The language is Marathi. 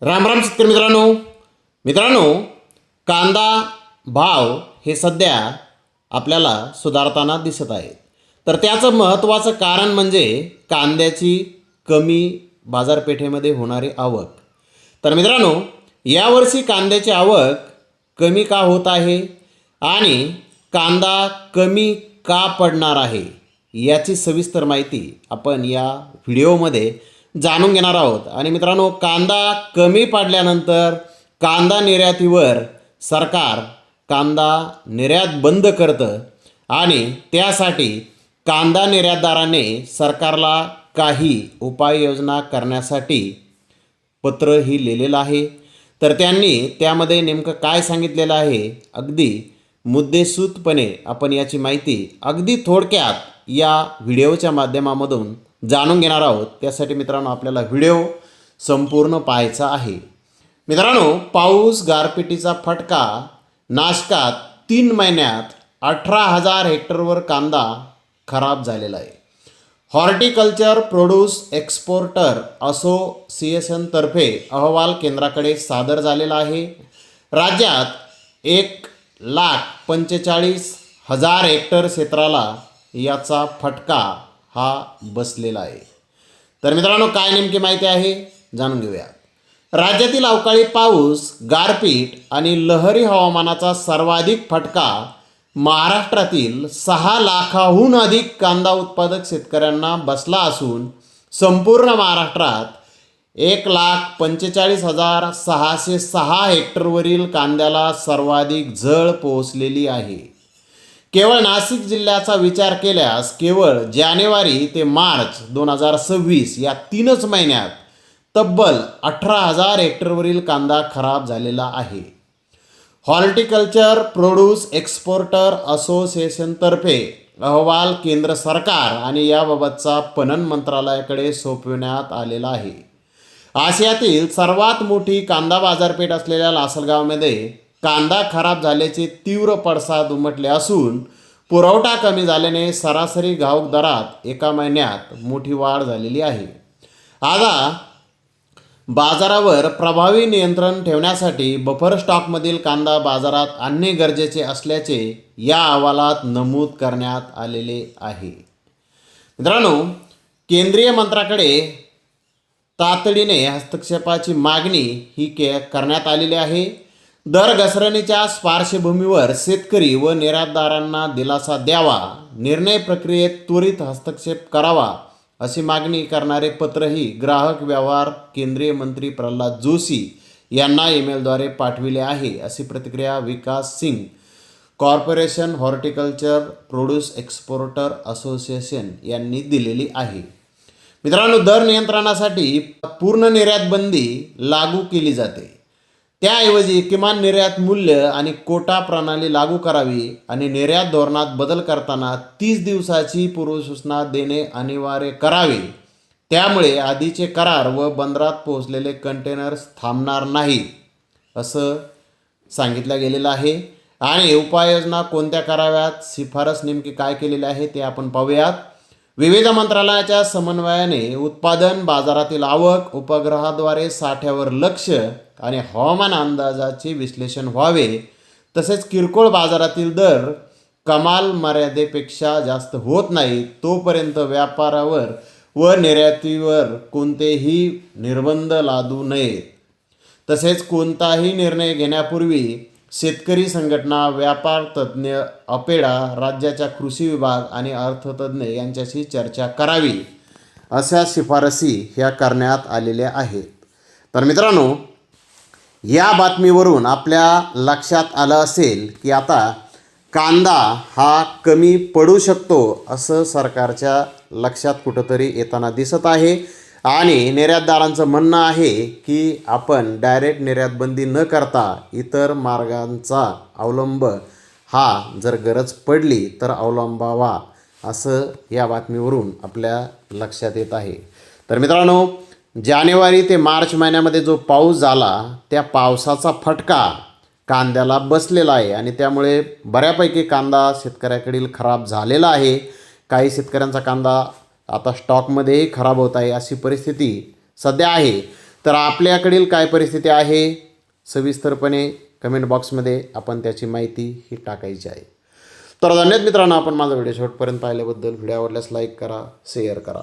राम राम शेतकरी मित्रांनो, कांदा भाव हे सध्या आपल्याला सुधारताना दिसत आहेत. तर त्याचं महत्त्वाचं कारण म्हणजे कांद्याची कमी बाजारपेठेमध्ये होणारी आवक. तर मित्रांनो, यावर्षी कांद्याची आवक कमी का होत आहे आणि कांदा कमी का पडणार आहे याची सविस्तर माहिती आपण या व्हिडिओमध्ये जाणून घेणार आहोत. आणि मित्रांनो, कांदा कमी पडल्यानंतर कांदा निर्यातीवर सरकार कांदा निर्यात बंद करतं आणि त्यासाठी कांदा निर्यातदाराने सरकारला काही उपाययोजना करण्यासाठी पत्रही लिहिलेलं आहे. तर त्यांनी त्यामध्ये नेमकं काय सांगितलेलं आहे अगदी मुद्देसूदपणे आपण याची माहिती अगदी थोडक्यात या व्हिडिओच्या माध्यमामधून जाणून घेणार आहोत. त्यासाठी मित्रांनो, आपल्याला व्हिडिओ संपूर्ण पाहायचा आहे. मित्रांनो, पाऊस गारपिटीचा फटका नाशकात 3 महिन्यात 18,000 हेक्टरवर कांदा खराब झालेला आहे. हॉर्टिकल्चर प्रोड्यूस एक्सपोर्टर असोसिएशनतर्फे अहवाल केंद्राकडे सादर झालेला आहे. राज्यात 1,45,000 हेक्टर क्षेत्राला याचा फटका हा बसलेला आहे. तर मित्रांनो, काय नेमकी माहिती आहे जाणून घेऊया. राज्यातील अवकाळी पाऊस, गारपीट आणि लहरी हवामानाचा सर्वाधिक फटका महाराष्ट्रातील 6 लाखाहून अधिक कांदा उत्पादक शेतकऱ्यांना बसला असून संपूर्ण महाराष्ट्रात 1,45,606 हेक्टरवरील कांद्याला सर्वाधिक झळ पोहोचलेली आहे. केवळ नाशिक जिल्ह्याचा विचार केल्यास केवळ जानेवारी ते मार्च 2026 या 3च महिन्यात तब्बल 18,000 हेक्टरवरील कांदा खराब झालेला आहे. हॉर्टिकल्चर प्रोड्यूस एक्सपोर्टर असोसिएशनतर्फे अहवाल केंद्र सरकार आणि याबाबतचा पणन मंत्रालयाकडे सोपविण्यात आलेला आहे. आशियातील सर्वात मोठी कांदा बाजारपेठ असलेल्या लासलगावमध्ये कांदा खराब झाल्याचे तीव्र पडसाद उमटले असून पुरवठा कमी झाल्याने सरासरी घाऊक दरात एका महिन्यात मोठी वाढ झालेली आहे. आता बाजारावर प्रभावी नियंत्रण ठेवण्यासाठी बफर स्टॉकमधील कांदा बाजारात आणणे गरजेचे असल्याचे या अहवालात नमूद करण्यात आलेले आहे. मित्रांनो, केंद्रीय मंत्र्याकडे तातडीने हस्तक्षेपाची मागणी ही करण्यात आलेली आहे. दर घसरणीच्या पार्श्वभूमीवर शेतकरी व निर्यातदारांना दिलासा द्यावा, निर्णय प्रक्रियेत त्वरित हस्तक्षेप करावा अशी मागणी करणारे पत्रही ग्राहक व्यवहार केंद्रीय मंत्री प्रल्हाद जोशी यांना ईमेलद्वारे पाठविले आहे, अशी प्रतिक्रिया Vikas Singh corporation horticulture produce exporter association यांनी दिलेली आहे. मित्रांनो, दर नियंत्रणासाठी पूर्ण निर्यात बंदी लागू केली जाते. त्याऐवजी किमान निर्यात मूल्य आणि कोटा प्रणाली लागू करावी आणि निर्यात धोरणात बदल करताना 30 दिवसाची पूर्वसूचना देणे अनिवार्य करावे. त्यामुळे आधीचे करार व बंदरात पोहोचलेले कंटेनर्स थांबणार नाहीत असं सांगितलं गेलेलं आहे. आणि उपाययोजना कोणत्या कराव्यात, शिफारस नेमकी काय केलेली आहे ते आपण पाहूयात. विविध मंत्रालयाच्या समन्वयाने उत्पादन, बाजारातील आवक, उपग्रहाद्वारे साठ्यावर लक्ष आणि हवामान अंदाजाचे विश्लेषण व्हावे. तसेच किरकोळ बाजारातील दर कमाल मर्यादेपेक्षा जास्त होत नाही तोपर्यंत व्यापारावर व निर्यातीवर कोणतेही निर्बंध लादू नयेत. तसेच कोणताही निर्णय घेण्यापूर्वी शेतकरी संघटना, व्यापार तज्ज्ञ, अपेडा, राज्याच्या कृषी विभाग आणि अर्थतज्ज्ञ यांच्याशी चर्चा करावी अशा शिफारसी ह्या करण्यात आलेल्या आहेत. तर मित्रांनो, या बातमीवरून आपल्या लक्षात आलं असेल की आता कांदा हा कमी पडू शकतो असं सरकारच्या लक्षात कुठंतरी येताना दिसत आहे. आणि निर्यातदारांचं म्हणणं आहे की आपण डायरेक्ट निर्यात बंदी न करता इतर मार्गांचा अवलंब हा जर गरज पडली तर अवलंबावा असं या बातमीवरून आपल्या लक्षात येत आहे. तर मित्रांनो, जानेवारी ते मार्च महिन्यामध्ये जो पाऊस झाला त्या पावसाचा फटका कांद्याला बसलेला आहे आणि त्यामुळे बऱ्यापैकी कांदा शेतकऱ्याकडील खराब झालेला आहे. काही शेतकऱ्यांचा कांदा आता स्टॉकमध्येही खराब होत आहे अशी परिस्थिती सध्या आहे. तर आपल्याकडील काय परिस्थिती आहे सविस्तरपणे कमेंट बॉक्समध्ये आपण त्याची माहिती ही टाकायची आहे. तर धन्यवाद मित्रांनो, आपण माझा व्हिडिओ शेवटपर्यंत पाहिल्याबद्दल. व्हिडिओ आवडल्यास लाईक करा, शेअर करा.